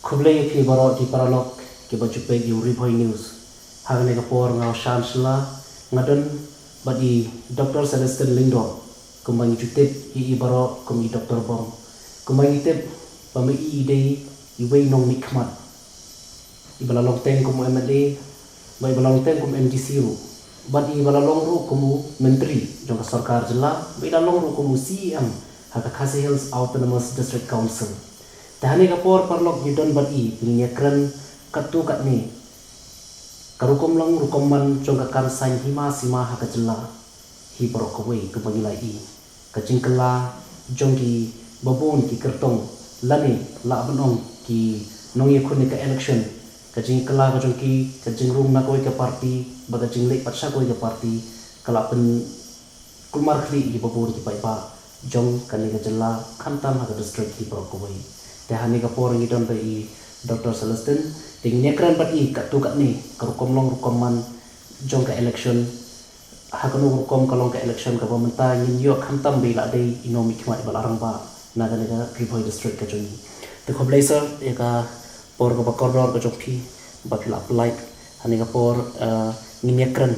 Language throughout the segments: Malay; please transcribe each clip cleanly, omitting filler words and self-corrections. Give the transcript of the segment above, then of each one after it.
Kublai ki baro ki paralog ki bajupe ki Riboy News. Hagne kapor ngau shansla ngadon bagi Dr. C.LYNGDOH kumbangi jutip i baro kumi Dr. Bong. Kumbangi tip pami ide iwei nong nikmat. Ibalalong teng kumu MLA, ba ibalalong teng kumu MDC ru. Bat ibalalong ru kumu menteri jong sarkar jela, ba ibalalong ru kumu CM haka Khasi Hills Autonomous District Council. Tahani kapor parlok gidon bat pinyakran katu katni. Karukom lang rukoman jong kakar sain hima sima haka jela. Hi borok kawai kebangilai kacingkela jong ki babon ki kertong lani la benong ki nong yakun ka election kacingkela ka jong ki kacingrum na koi ka party baga jinglek patsa koi ka party kala pen kumar khli ki babon ki paipa jong kani ka jela khantam haka district ki borok kawai tahani ka por ngidon bai Dr. Celestin ting nekran bat katu katni karukom long rukoman jong ka election hakanu hukum kalong ke election ka pementa ngin yo khantam bila dei inomi khma balarang ba naga naga Riboy district ka joni te khoblaser eka por ka bakordor ka jokpi batla apply hani ka por ngin yakran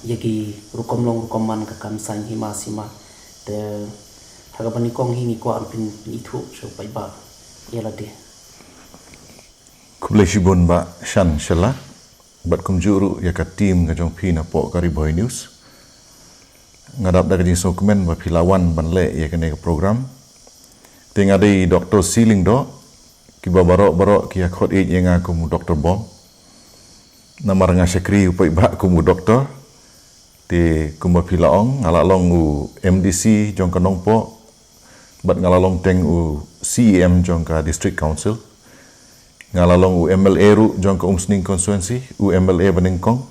yagi rukom long rukoman ka kam san hima sima te haga bani kong hini ko alpin itu so pai ba yala de Kubleshibun ba shan shalla bat kumjuru ya ka tim ka jong pi na po ka Riboy News ngadap da jing dokumen ba pilawan ban le ya ka program ting adai Dr. C.LYNGDOH ki ba barok ki ya khot e nga kum Dr. Bom namar nga sekri upai ba kum doktor ti kum ba pilaong ala long u MDC jong ka nongpo bat ngalalong teng u CEM jong ka district council ngalalong u MLA ru jong ka umsning constituency u MLA banengkong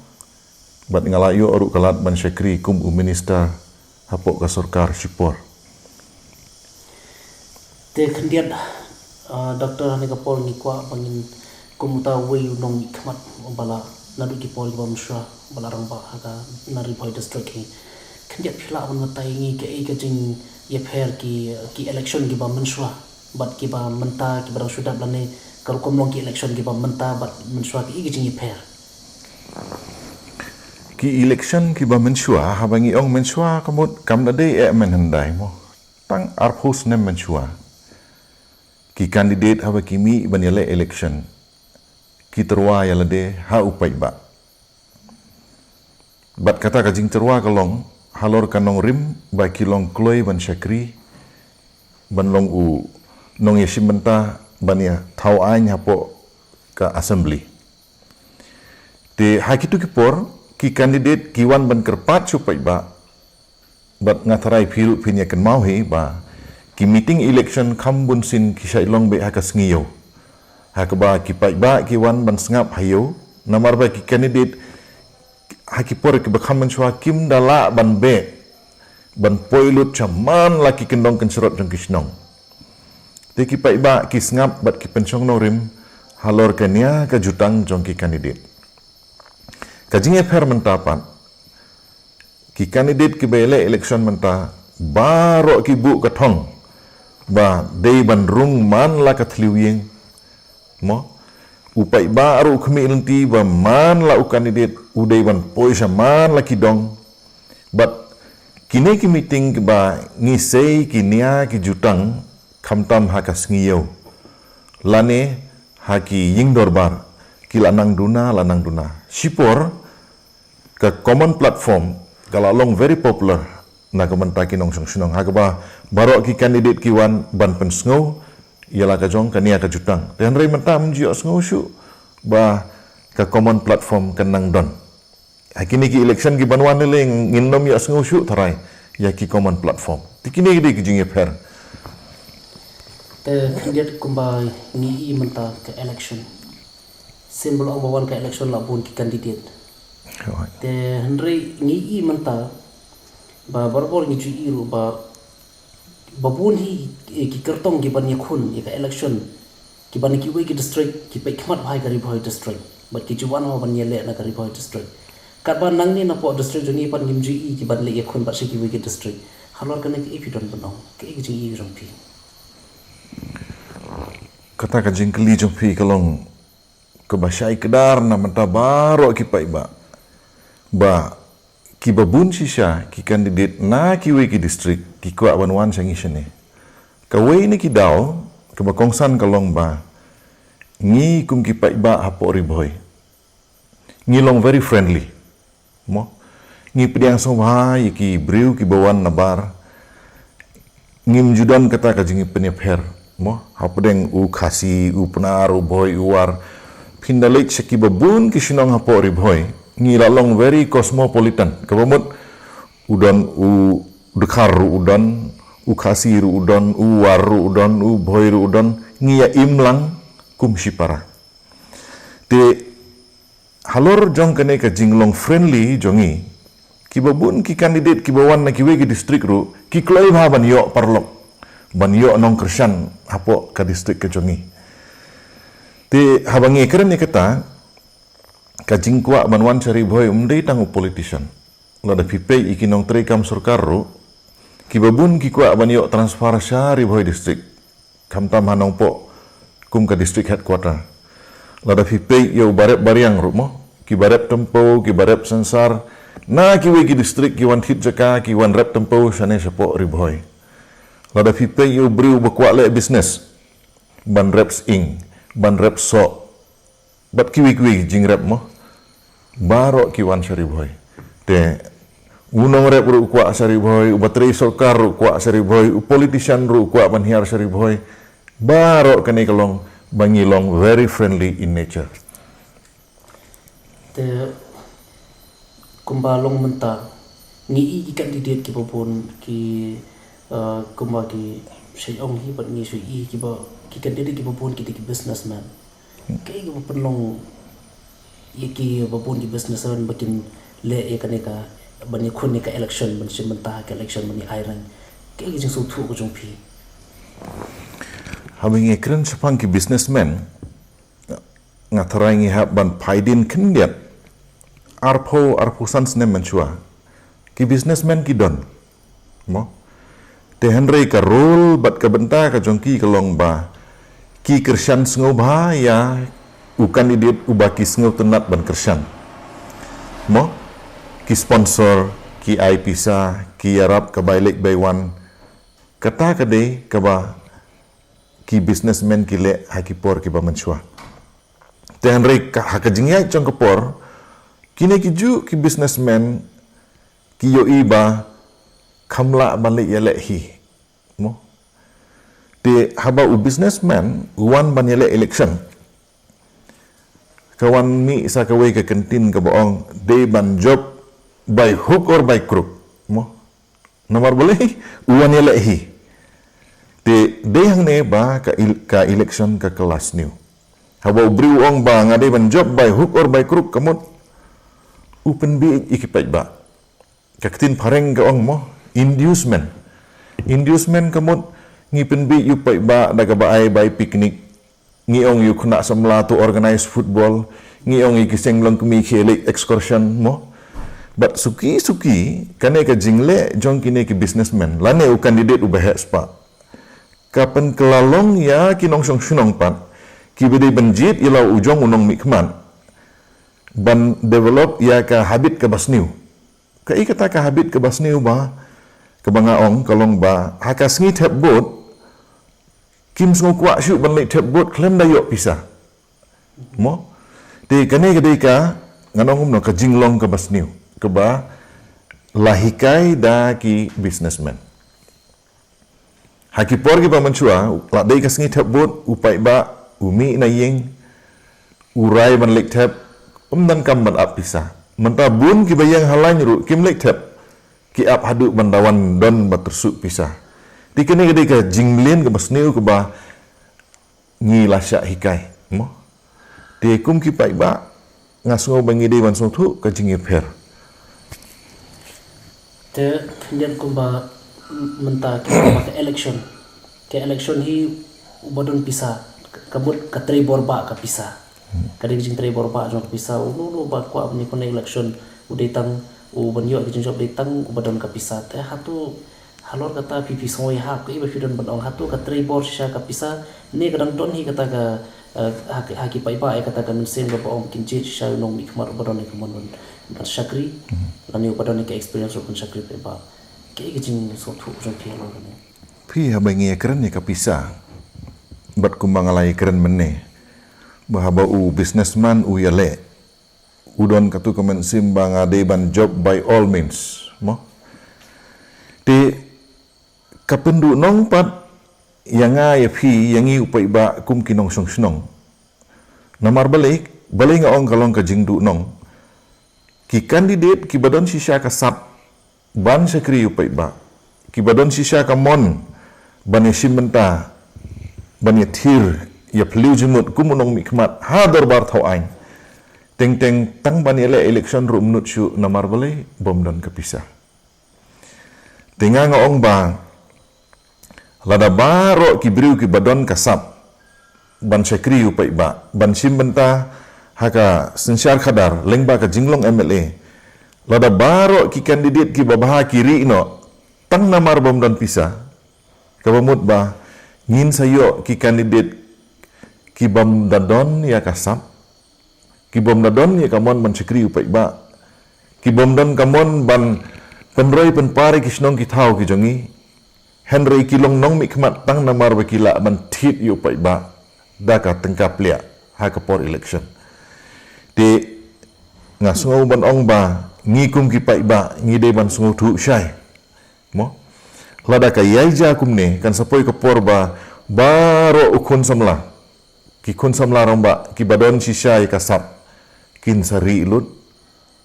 bat ngalayo aru kalat ban sekri kum u minister hapok ka sarkar Sipor te khendiat doktor hani ka por ni kwa bangin kumuta wei nong nikmat bala nadu ki por bam sha balarang ba haga na Riboy district ki khendiat phila on matai ngi ke e ka jing ye pher ki election ki ba manswa bat ki ba menta ki ba sudap lane kalau komlong ki election ki ba menta bat mensua ki jing ye pher ki election ki ba mensua habangi ong mensua kamut kam dade e men handai mo tang arphus nem mensua ki candidate haba kimi ban yale election ki terwa yale de ha upai ba bat kata ka jing terwa kalong halor kanong rim ba kilong kloi ban syakri ban long u nong yesim menta ban ya thau ain hapo ka assembly te hakitu ki por ki candidate ki wan ban kerpat supai ba bat ngatharai phiru phinya kan mau he ba ki meeting election khambun sin ki shailong be hakas ngiyo hakba ki pai ba ki wan ban sngap hayo namar ba ki candidate haki por ki bakhaman chwa kim dala ban be ban poilut chaman la ki kendong kan serot jong kisnong te ki pai ba ki sngap bat ki penchong norim halor kania ka jutang jong ki candidate kajing e pher mentapan ki candidate ki bele election menta baro ki bu ka thong ba dei ban rung man la ka thliwing mo upai baru khmi nanti ba man la u candidate udai ban poisa man la ki dong but kini ki meeting ba ngisei kinia ki jutang khamtam hakas ngiyo lane haki ying dorbar ki lanang duna Sipor ka common platform kala long very popular na ka mentaki nong sinong hagba baro ki candidate ki wan ban pensngo ialah ka jong kania ka jutang dan rei mentam jio sngo shu ba ka common platform kenang don hakini ki election ki banwan le nginom ya sngo shu tharai ya ki common platform tikini ki jinge pher te kandidat kumbai ngi menta ke election simbol ang bawan ke election la bun ki candidate te henry ngi menta ba barbor ngi ju iru ba babun hi ki kertong ki ban yakhun ka election ki ban ki we ki district ki pe khmat bhai ka Riboy district but ki juwan ma ban yele na ka Riboy district ka ban nang ni na po district joni pan ngim ji ki ban le yakhun ba se ki we ki district halor ka ne ki epidon banong ki ji i rong pi kata ka jingkeli jompi kalong ke basyai kedar na menta baro ki pai ba ki babun sisha ki kandidat na ki we ki distrik ki kwa banwan sangi sene ka we ni ki dau ke bakongsan kalong ba ngi kum ki pai ba hapo riboy ngi long very friendly mo ngi pediang soma ki briu ki bawan nabar ngim judan kata ka jingi penepher mo hapdeng u khasi u penar u boy u war pindalik seki babun ki sinong hapo riboy ngi lalong very cosmopolitan kabamut udon u dekar ru udon u khasi ru udon u war ru udon u boy ru udon ngi ya imlang kum sipara te halor jong kene ka jinglong friendly jongi ki babun ki kandidat ki bawan na ki we ki distrik ru ki kloi bha ban yo parlok ban yo nong kersan hapo ka distrik ke jongi te habangi keren ni kata ka jingkwa banwan cari boy umdei tangu politician lada pipe iki nong kam surkar ru ki babun ki kwa ban yo transfer syari boy distrik kam tam hanong po kum ka distrik headquarter lada pipe yo barep bariang ru mo ki barep tempo ki barep sensar na ki we ki distrik ki wan hit jaka ki wan rep tempo sane sepo riboy lada pipe yo briu bakwa le business ban reps ing ban rep so bat ki we jing rep mo baro ki wan riboy te unong rep ru kwa riboy ubatri sarkar ru kwa riboy politician ru kwa ban hiar riboy baro kane kalong bangilong very friendly in nature te kumbalong menta ngi ikan didet ki popon ki kumba ki syai'ong hi bat ngi sui ki ba ki kan didet ki popon ki businessman kai ki penlong ki popon ki businessman bakin le e kaneka bani khun ka election ban simenta ka election bani iron kai ki jing su thu ko jong pi having a kren sepang ki businessman ngatarai ngi hab ban paidin kendiat arpusan snem menchua ki businessman ki don mo te henry ka role bat ka benta ka jongki kalong ba ki kersan sngau ba ya u kandidat u baki sngau tenat ban kersan mo ki sponsor ki ai pisa ki yarap ka bailek baywan kata ka de ka ba ki businessman ki le hakipor ki ba menchua te henry ka hakajingai jong kapor kini kiju ki businessman ki yo iba kamla balik ya lehi mo te haba u businessman wan ban yele election kawan mi sa kawe ke kantin ka boong de ban job by hook or by crook mo nomor boleh wan yele hi te de hang ne ba ka election ka kelas new haba ubri ong ba ngade ban job by hook or by crook kamut open bi ikipai ba kaktin pareng ka ong mo inducement kamut ngipen bi yu pai ba daga ba ai bai picnic ngi ong yu khna samla to organize football ngi ong ikiseng long kmi khele excursion mo but suki kane ka jingle jong kine ki businessman lane u candidate u bahas pa kapan kelalong ya kinong song sunong pat ki bede banjit ilau ujong unong mikman ban develop ya ka habit ke basniu ka ikata ka habit ke basniu ba ke bangaong kalong ba haka sngi tap bot kim sngo kwa shu ban le tap bot klem da yo pisa mo te kane ke deka nganong no ka jinglong ke basniu ke ba lahikai da ki businessman haki por ki ba manchua la dei ka sngi tap bot upai ba umi na yeng urai ban le tap dan kam ban ap pisa menta bun ki bayang halany ru kim lek tap ki ap hadu bandawan don batersuk pisa dikene gede ka jinglien ke basneu ke ba ngi lasya hikai mo te kum ki pai ba ngasngo bangi de ban sotu ka jingi per te kendian kumba menta ke election hi ubadon pisa kabut ka tre borba ka pisa kadang jing tray borba jong pisau no ba kwa ni kon election udai tang u banyo ki jing job dai tang u badon ka pisa te hatu halor kata pipi soi hak iba fidan badong hatu ka tribor sha ka pisa ni kadang don hi kata ka haki pai pai kata ka sen ba om kinci sha nong mi khamar badon ni khamon ban shakri lani badon ni ka experience pun shakri pe ba ke jing so thu jong pi halor ni pi habangi keren ni ka pisa bat kumangalai keren menne bahaba u businessman u yale udon katu komen simbang ade ban job by all means mo ti kapendu nong pat yang ya phi yang i upai ba kum kinong song snong namar balik nga ong kalong ka jingdu nong ki candidate ki badon sisha ka sap ban sekri upai ba ki badon sisha ka mon ban simenta ban thir ya peliu jemut kumunong mikmat ha darbar thau ain teng tang ban election room nut shu namar balik bom don kepisah Tengah ngong ba lada baro ki briu ki badon kasap ban sekri upai ba ban simbenta haka sensyar khadar lengba ka jinglong MLA lada baro ki candidate ki babaha kiri no tang namar bom don pisah kabamut ba ngin sayo ki candidate ki bom dadon ya kasap ki bom dadon ya kamon ban sekri upai ba ki bom don kamon ban penroi penpare kisnong kitau ki jongi Henry kilong nong mikmat tang namar bakila ban tit yu pai ba daka tengkap lia ha kapor election di ngasungau ban ong ba ngikum ki pai ba ngide ban sungu thu syai mo lada ka yaija kumne kan sapoi kapor ba baro ukun samla ki kun samla romba ki badon sisai kasap kin sari lut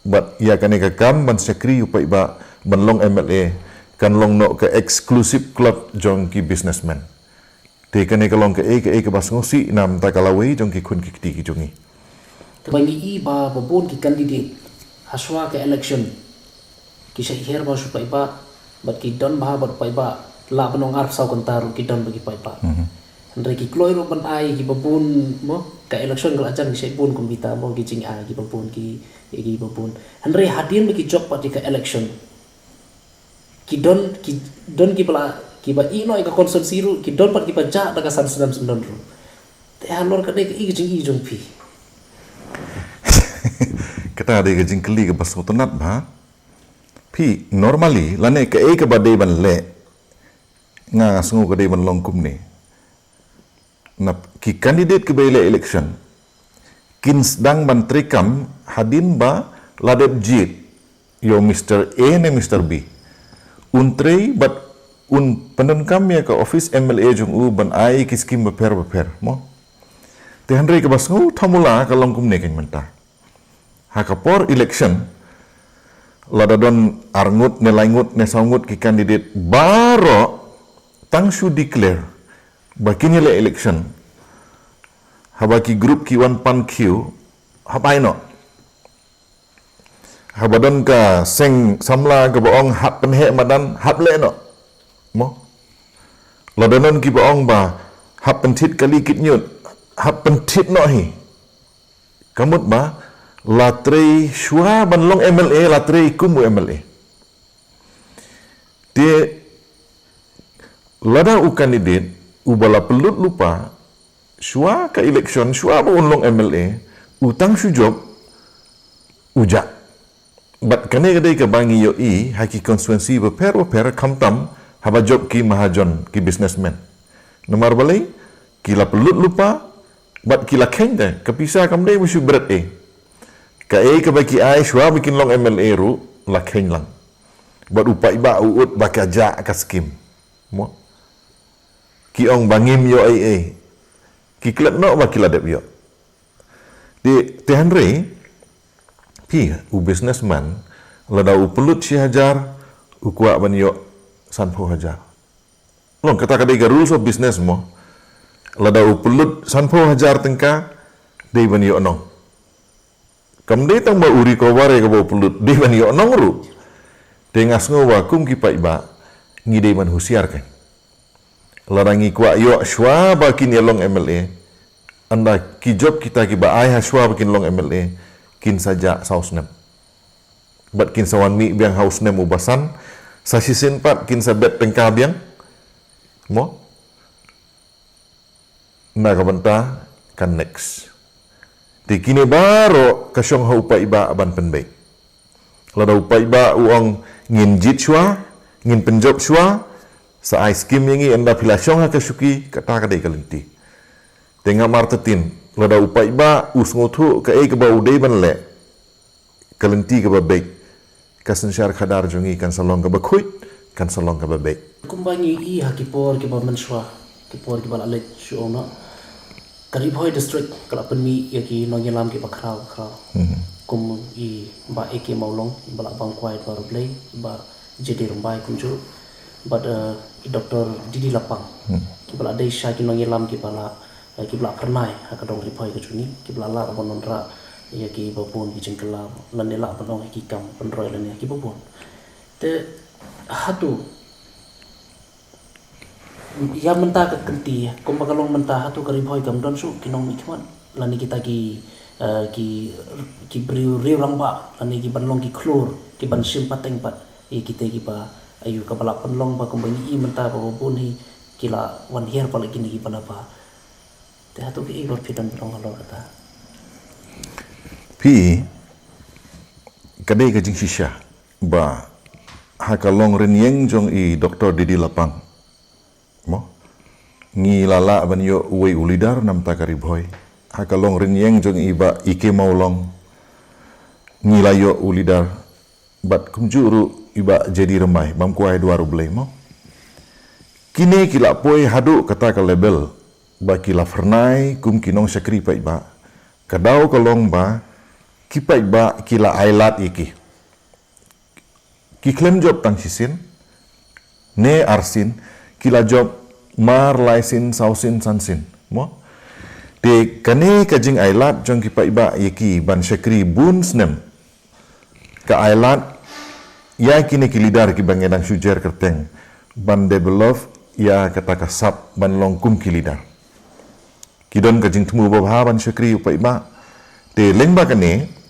bat ya kan ka KAM ban sekri yu pai ba ban long MLA kan long no ke exclusive club jong ki businessman te kan ka long ke bas ngosi nam ta kalawei jong ki kun ki ti ki jongi bangi i ba babon ki candidate haswa ke election ki sha her ba su pai ba bat ki don ba pai ba la banong arf sau kan taru ki don bagi pai ba andre ki kloi ro ban ai ki babon mo ka election gal ajan ki sha bun kumbita mo ki jing ai ki babon ki babon andre hadin bagi job pa ka election ki don ki bala ki ba ino ka konsumsi ru ki don pat ki pa ja daga san sedam sendon ru te halor ka de ki jing i jong pi kata ada ke jingkeli ke bas otonat ba pi normally lane ke ke badai ban le nga sungu ke dai ban longkum ni na ki candidate ke bele election kin sedang ban trikam hadin ba ladep jit yo Mr. A ne Mr. B untrei bat pendenkam ya ke office MLA jong u ban ai ki skim beper mo te handre ke bas ngu thamula ka longkum ne ken mentah hakapor election lada don arngut ne laingut ne sangut ki candidate baro tangsu declare bakini le election habaki group ki wan pan q hapai no habadon ka seng samla ka baong hap penhe madan hap le no mo ladanon ki baong ba hap pentit kali kit nyut hap pentit no hi kamut ba latre shua ban long MLA latre kumu MLA dia lada u candidate u bala pelut lupa shua ka election shua ba long MLA utang su job ujak bat kane kadai ke bangi yo i haki konstituensi beper kamtam haba job ki mahajon ki businessman nomor balai kila pelut lupa bat kila kende kapisa kamdai musu berat ka ke baki ai shua bikin long MLA ru la khen lang bat upai ba uut bakaja ka skim mo ki ong bangim yo ki klat no ba kila dep yo di tehanre pi u businessman lada u pelut si hajar u kuak ban yo sanpo hajar long kata kadai ga rules of business mo lada u pelut sanpo hajar tengka dei ban yo nong kam dei tang ba uri ko bare ka bo pelut dei ban yo nong ru de ngas ngo wa kum ki pai ba ngi dei ban husiar kan lada ngi kuak yo shwa ba kin long MLA anda ki job kita ki ba ai ha shwa ba kin long MLA kin saja sausnem bat kin sawan mi biang hausnem ubasan Sasisin pat kin sabet pengkabiang mo na kabanta kan next. Di kini baro kasyong haupa iba aban penbaik. Lada upa iba uang ngin jit shua, ngin penjok shua, sa ice cream yangi anda pilasyong kasuki kata kadai kalenti. Tengah martetin, lada upa iba usngotu ka ke ba udai ban le. Kalenti ka ba baik. Kasan syar khadar jongi kan salong ka ba kuit, kan salong ka ba baik. Kumbangi i hakipor ke ba menswa, kipor ke ba alet shuona. Karibhoi district kala penmi yaki nongelam ke ba khrau. Kum i ba eke maulong bala bang kwai baru play ba jadi rumbai kunju but i doktor didi lapang ki bala dei sha ki nongelam ki bala pernai hakadong ribhoi ke juni ki bala la bonondra yaki babun ki jengkela lanela bonong ki kam penroi lane ki babun te hatu ya mentah ke kenti kum bakalong mentah hatu karibhoi kam don su kinong mikman lani kita ki beri orang ba lani ki banlong ki klor ki ban sim pateng pat kita ki ba ayu ka bala panlong ba kumbani i mentah ba bun hi kila wan hier pala kini ki panapa te hatu ki lor pidan berong halor kata Pi kadai ka jing shisha ba hakalong renyeng jong i doktor Didi Lapang mo ngi lala ban yo uwe ulidar nam takaribhoi hakalong renyeng jong iba ike maulong ngi layo ulidar bat kumjuru iba jadi remai bam kuai dua rublei mo kini kila poi hadu kata ka label ba kila fernai kum kinong syakri pa iba kadau kalong ba kipa iba kila ailat iki ki claim job tang sisin ne arsin kila job mar laisin sausin sansin mo de kane kajing ailat jong kipa iba yaki ban syakri bun snem ka ailat ya kini kilidar ki bangedang sujer kerteng ban develop ya kata kasap ban longkum kilidar kidon kajing temu babha ban syakri upa iba de lengba kane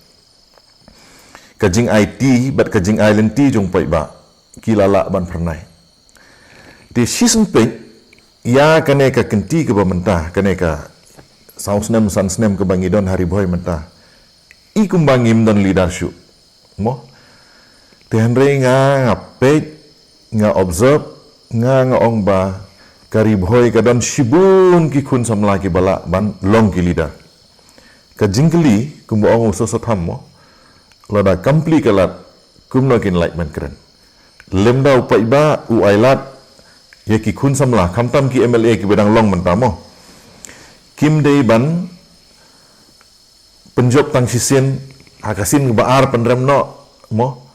kajing IT bat kajing island ti jong pa iba kilala ban pernai de season pek ya kane ka kenti ke mentah kane ka sausnem sansnem ke bangidon hari boy mentah i kumbangim don leadership mo tehanre nga ngapek nga observe nga ong ba karibhoy kadon shibun ki kun samla ki bala ban long ki leader ka jingli kumbo ong usosotham mo loda kampli kalat kumno kin like man kren lemda upa iba u ailat ye ki kun samla kamtam ki MLA ki bedang long mentamo kim dei ban penjob tang sisen hakasin baar pendrem no mo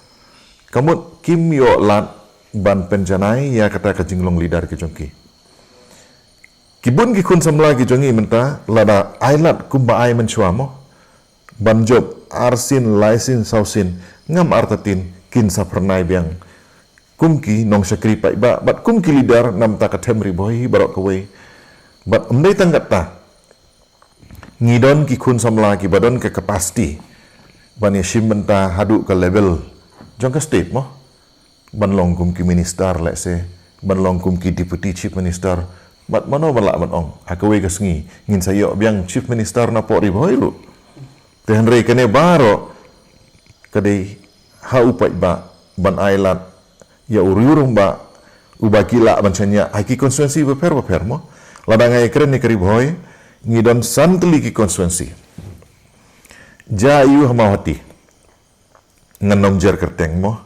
kamut kim yo lat ban penjanai ya kata kajinglong lidar ke jongki kibun ki kun samla ki jongi menta lada ailat kumba ai menchua mo ban job arsin laisin sausin ngam artatin kin sa pernai biang kumki nong syakri pa iba bat kumki lidar nam ta katem ribohi barok kawai bat umdai tanggat ta ngidon ki kun samla ki badon ke kapasti ban yashim menta hadu ke level jong ka state mo ban long kumki minister let's say ban long kumki deputy chief minister bat mano balak ban ong akawai ka sengi ngin sayo biang chief minister na po ribohi lu tehan rei kene baro kadai ha upa iba ban ailat ya uriurung ba ubakila bancanya aki konstituensi beper mo ladang ay keren ni karibhoy ngidon santli ki konstituensi ja ayu hamawati nganom jar kerteng mo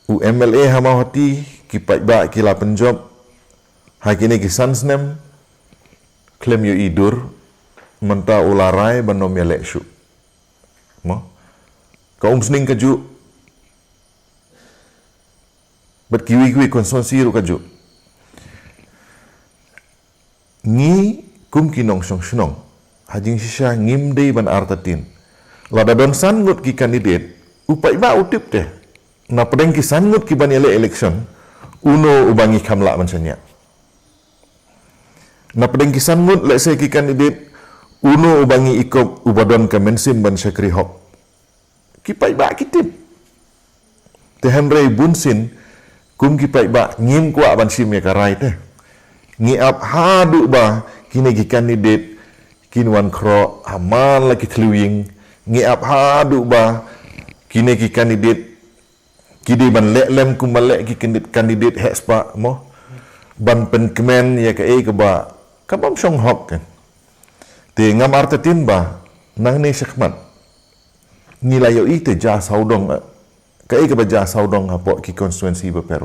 u MLA hamawati ki ba kila penjob hakini ki sansnem klaim yo idur menta ularai banom ya lekshu mo kaum sning kaju bat kiwi konstituensi ru kaju ni kum kinong song snong hajing sisa ngim dei ban artatin lada don sangut ki kandidat upai ba utip teh na pedeng ki sangut ki ban ele election uno ubangi kamla mansanya na pedeng ki sangut let's say ki kandidat uno ubangi ikop ubadon ka mensim ban syakri hop ki pai ba kitip tehan rei bunsin kum ki pai ba ngim kwa ban sim ya karai te ngi ap hadu ba kini ki kandidat kinwan kro amal lagi tluing ngi ap hadu ba kini ki kandidat kidi ban lem kum lek ki kandidat hespa mo ban pen kemen ya ke ba kabam song hok kan te ngam artatin ba nang ni sekmat nilai yo ite ja saudong ke ba ja saudong hapo ki konstituensi ba per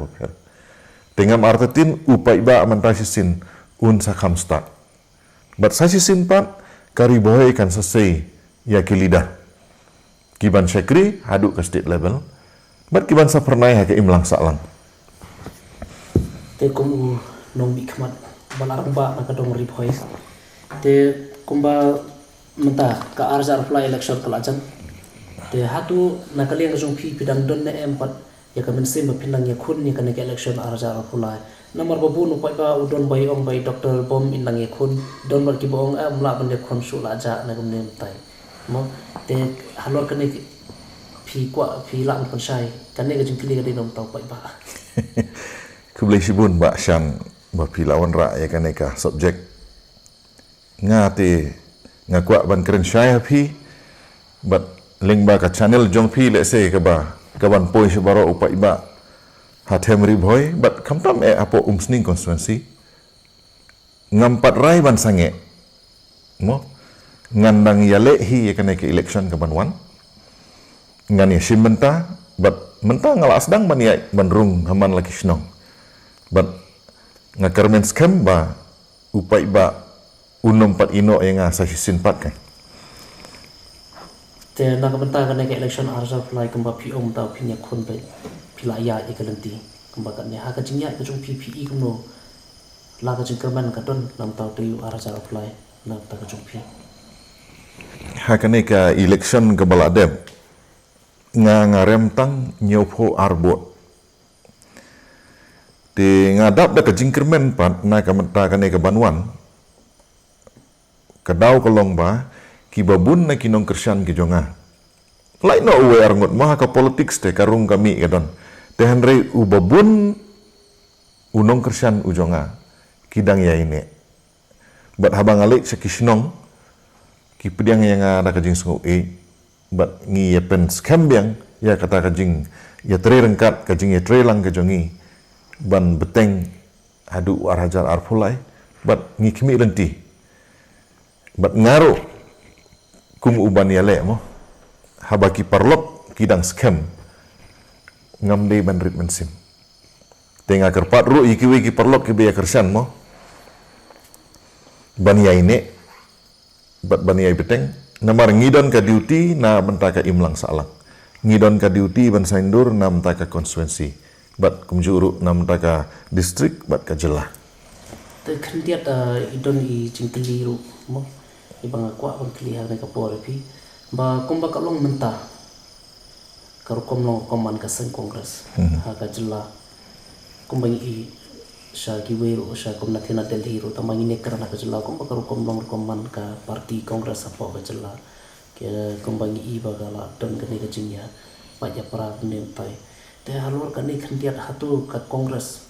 te ngam artatin upai ba amantasisin un sakam stat bat sasisin pat kari boy kan sesei ya ki lidah kiban sekri hadu ke state level bat kiban sa pernai ha ke imlang saklang te kum nong bi khamat balarang ba na kadong riboy te kumba menta ka arjar fly election kalajan te hatu nakaliang jong pi pidang don na empat ya kamen sim pinang ya khun ni kan ke election arjar fly nomor babu no pai ba udon bai ong bai dr bom inang ya khun don bar ki bong am la ban de khon su la ja na gum nem tai mo te halor kan ni pi kwa pi lang pan sai kan ni ga jing kili ga de nom tau pai ba kublai sibun ba syang ba pilawan ra ya kan ka subjek ngate ngakwa ban keren syai pi bat link ba ka channel jong pi le se ka ba ka ban poi sebaro upai ba hatem riboy bat kamtam apo umsning konstituensi ngampat rai ban sange mo ngandang yale hi ya kan ke election ka ban wan ngan ya simenta bat mentang ngala sedang ban ya banrung haman laki snong bat ngakarmen scam ba upai ba unom pat ino yang sa hisin pat kan te nak benta kan ke election arja fly kamba pi om ta pinya khun be pilaya ikalanti kamba kan ya ha ka jingya ka jong PPE kuno la ka jing kerman ka don nam ta tu arja fly na ta ka jong pi ha kan ka election ke baladem ngarem tang nyopo arbot di ngadap da ka jingkermen pat na ka menta kan ka banwan kadau kolong ba ki babun na kinong kersian ki jonga lai no uwe arngot maha ka politics te karung kami kadon te henry u babun unong kersian ujonga kidang ya ini bat habang alik sa kisnong ki pediang yang ada ka jing sungu bat ngi yepen scam biang ya kata ka jing ya tre rengkat ka jing ya tre lang ka jongi ban beteng adu arhajar arfulai bat ngi kimi lenti bat ngaro kum uban yale mo habaki parlok kidang scam ngamde ban ritmen sim tenga kerpat ru iki parlok ki be kersan mo ban ya ini bat ban ya beteng namar ngidon ka duty na bentaka imlang salang ngidon ka duty ban saindur na bentaka konstituensi bat kumjuru na bentaka distrik bat ka jelah te khandiat idon I jingkeli ru mo ibang akwa ban kli ha ka por pi ba kumba ka long menta karukom long koman ka sen kongres ha ka jela kumba I sha giweru sha kom nathina delhi ru tamang ini karana ka jela kumba karukom long koman ka parti kongres apo ka jela ke kumba I ba gala don ka ni ka jingya pa ja pra nem tai te halor ka ni khandiat hatu ka kongres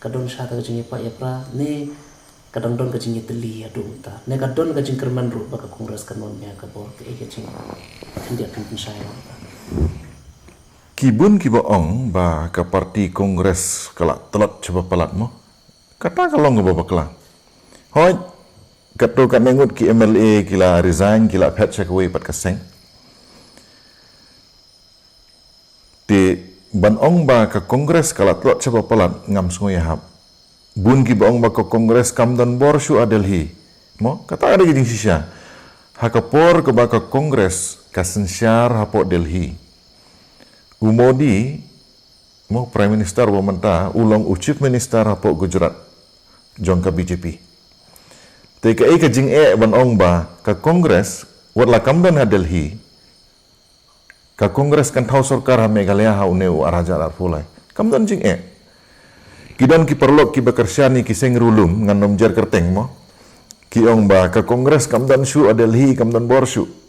kadon sha ka jingya pa ya pra ne kadang don ka jingya teli adu ta ne ka don ka jing kerman ru ba ka kongres ka non ya ka bor ke jing khandiat kan sai kibun kibaong ba ka parti kongres kala telat coba palat mo kata kalong ba bakla hoi kato kan mengut ki MLA kila resign kila pet check away pat kaseng ti banong ba ka kongres kala telat coba palat ngam sungai hab bun kibaong ba ka kongres kamdan borshu adelhi mo kata ada giding sisya hakapor ke ba ka kongres kasensyar hapo delhi Umodi mo Prime Minister wamenta ulong Chief Minister hapo Gujarat jong ka BJP. Te ka jing ban ong ba ka Kongres watla kamdan ha Delhi ka Kongres kan thau sarkar ha Meghalaya ha uneu arajar arfulai. Kamdan jing kidan ki perlok ki bekersyani ki seng rulum ngan nomjer kerteng mo. Ki ong ba ka Kongres kamdan syu a Delhi kamdan borsyu.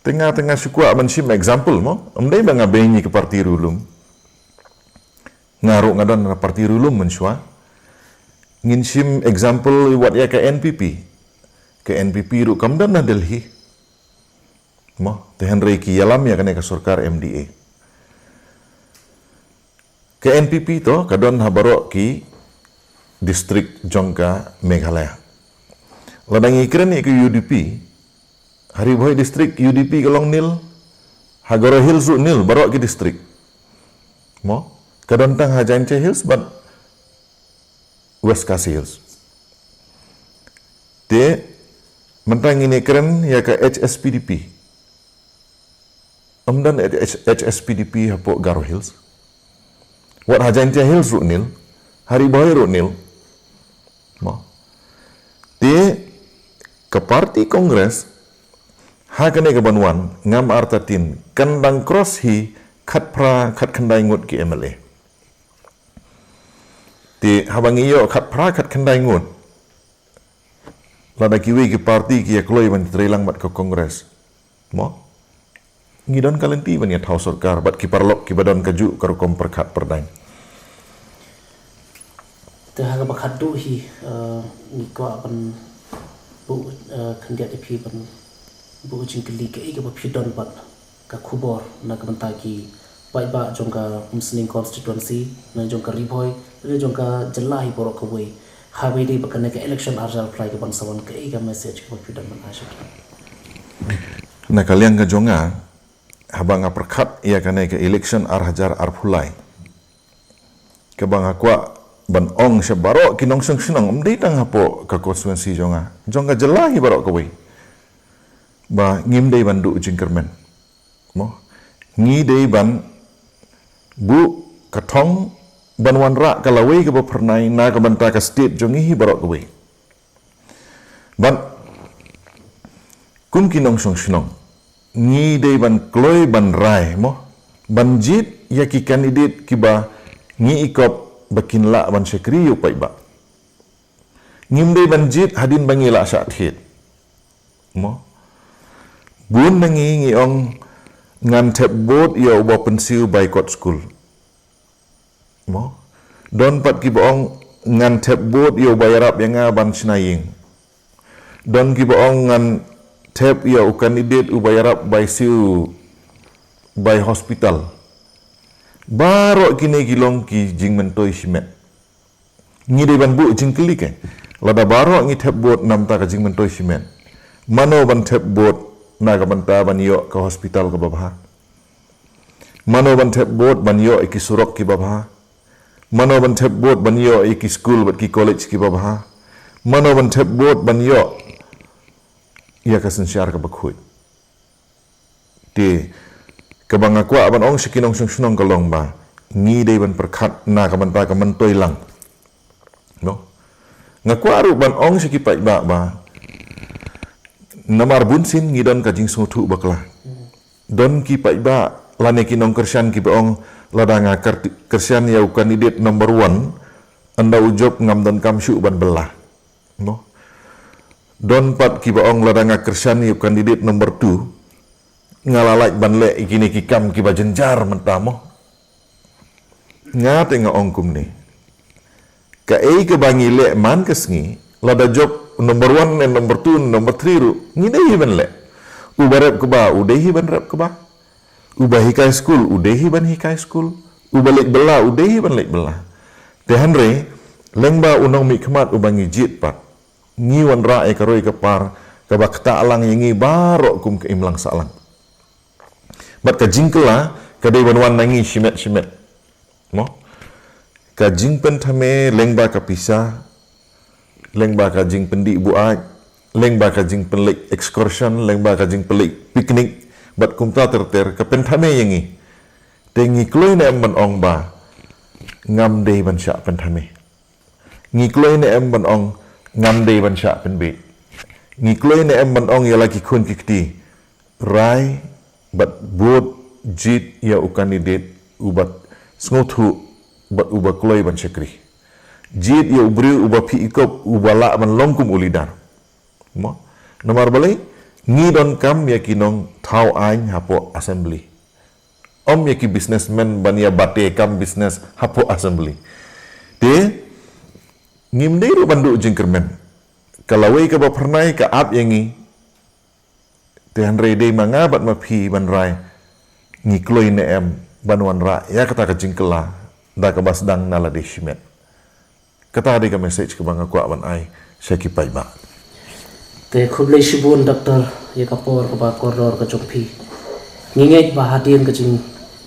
Tengah-tengah sukua mensim example mo, amdai bang abenyi ke parti rulum. ngaruk ngadan na parti rulum mensua ngin sim example wat ya ke NPP ru kamdan na Delhi mo tehen reki yalam ya kane ka sarkar MDA ke NPP to kadon habaro ki distrik Jongka Meghalaya ladang ikren ke UDP hari boy distrik UDP Kalong Nil Hagoro Hills Nil barok ki distrik mo kadon tang Hajanche Hills but West Kasi Hills te mentang ini keren ya ke HSPDP amdan HSPDP hapo Garo Hills wat Hajanche Hills Nil hari boy Nil mo te ke parti kongres hakane ke banwan ngam artatin kandang cross hi khat khandai ngut ki MLA ti habang iyo khat khandai ngut lada kiwi ki parti ki kloi ban trilang bat ke kongres mo ngidon kalenti ban ya thau sarkar bat ki parlok ki badon kaju kar kom perkhat perdang te haga bakhat du hi ni ko ban bu khandiat pi ban bu jingkeli ke ga phidon bat ka khubor na ka banta ki bai ba jongka muslim constituency na jongka riboy na jongka jalai borok ko wei hawe dei bakane ka election arjal apply ke ban sawan ke ga message ko phidon ban asha na kaliang ka jonga habang perkhat ia kane ke election arhajar arphulai ke bang akwa ban ong se barok kinong seng senang umdei tang hapo ka konstituensi jonga jalai barok ko wei ba ngim dei ban du jingkermen mo ngi dei ban bu katong ban wan ra kalawei ke pernai na ka banta ka state jongi hi barok ko wei ban kum kinong song sinong ngi dei ban kloi ban rai mo ban jit ya ki candidate ki ba ngi ikop bakin la ban sekri yu pai ba ngim dei ban jit hadin bangi la sa thit mo bun nangi ong ngan tep bot ya uba pensiu boycott school mo don pat ki boong ngan tep bot ya bayarap yang ban sinaying don ki boong ngan tep ya kandidat ubayarap by siu by hospital barok kini gilong ki jing mentoi simet ngi de ban bu jing klik lada barok ngi tep bot nam ta ka jing mentoi simet mano ban tep bot naga banta ban yo ke hospital ke babha mano ban tep bot ban yo ki surok ki babha mano ban tep bot ban yo ki school bat ki college ki babha mano ban tep bot ban yo ya ka sensiar ka bakhut ti ka bang akwa ban ong sikinong sunong kalong ba ngi dei ban perkhat na ka banta ka mentoi lang no ngakwa ru ban ong sikipai ba namar bunsin ngidon kajing sutu bakla don ki pai ba lane ki nong kersian ki beong ladanga kersian ya kandidat number 1 anda ujob ngam don kam syu ban belah no don pat ki beong ladanga kersian ya kandidat number 2 ngalalai ban le ikini ki kam ki ba jenjar mentamo ngate nga ongkum ni ka ke bangi le man kesngi lada job number 1 dan number 2 number 3 ru ngidehi ban le ubarep ke ba udehi ban rep ke ba ubahi kai school udehi ban hikai school ubalik bela udehi ban lek bela te hanre lengba unong mi khmat ubangi jit pat ngi wan ra e karoi ke par ke ba kta alang yangi barok kum ke imlang salang bat ka jingkela ka dei ban wan nangi simet mo ka jingpen thame lengba ka pisa lengba ka jing pendi buat lengba ka jing pelik excursion lengba ka jing pelik piknik bat kumta terter ka penthame yangi tengi kloi ne ban ong ba ngam dei ban sha penthame ngi kloi ne ban ong ngam dei ban sha penbe ngi kloi ne ban ong ya lagi kun kikti rai bat bot jit ya ukandidat ubat sngotu bat uba kloi ban sekri jid ya ubri uba pi ikop uba la man longkum ulidar mo nomor balai ni don kam ya kinong thau ain hapo assembly om yaki businessman bania BATE KAM business hapo assembly. Te ngimdei lo bandu jingkermen. Kalawai ka bapernai ka ap yangi te hanrei dei mangabat mapi banrai ngikloi ne em banuan ra ya kata ka jingkela da ka basdang nala de shimet. Kata ada ka message ke banga kwa ban ai syaki pai ba. Te khublai shibun doktor ya kapor ka ba koror ka jompi. Ngingej ba hadian ka jing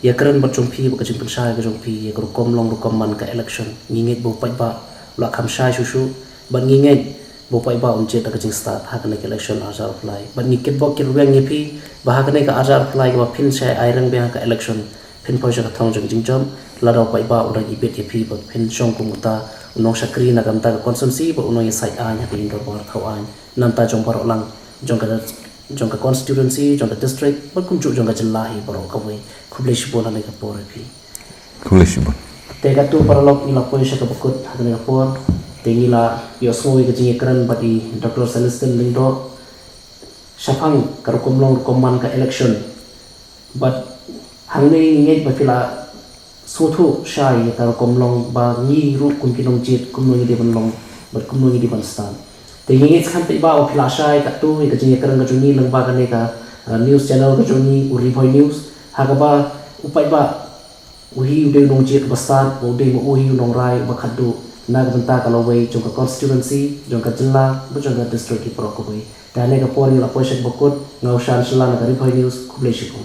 ya keren ba jompi ba ka jing pensai ka jompi ya ka rukom long rukom man ka election. Ngingej bo pai ba la kham shai shushu ban ngingej bo pai ba unche ta ka jing start ha ka election azar apply. Ban ngiket bo kir weng ngipi ba ha ka ka azar apply ka pin shai airang be ha ka election pin poisa ka thong jing jom la ro pai ba ura ibet yepi ba pin shong kumuta unong sakri na kam ta ka konsumsi ba unong site a nya ka indor bar thau an nam ta jong parok lang jong ka constituency jong ka district ba kum chu jong ka jillahi baro ka we khuble shibon ha ka por pi Khublai shibun. te ka tu paralok ila poisa ka bakut ha ka por te ngila yo smoi ka jing ekran ba di Dr.C.LYNGDOH syafang ka rukom long rukom man ka election but hangne ngej ba pila sothu shai ka rukom long ba ngi ru kun kinong jit kum ngi de ban long but kum ngi de ban stan te ngej khan pe ba o pila shai ka tu ka jing ekran ka juni lang ba ka ne ka news channel ka juni uri boy news ha ka ba upai ba uhi ude nong jit ba stan ude mo uhi nong rai ba khadu na ka banta ka lawai jong ka constituency jong ka jilla ba jong ka district ki pro ko bai ta ne ka por ni la poisa bakut ngau shan shla na ka ri boy news khuble shikon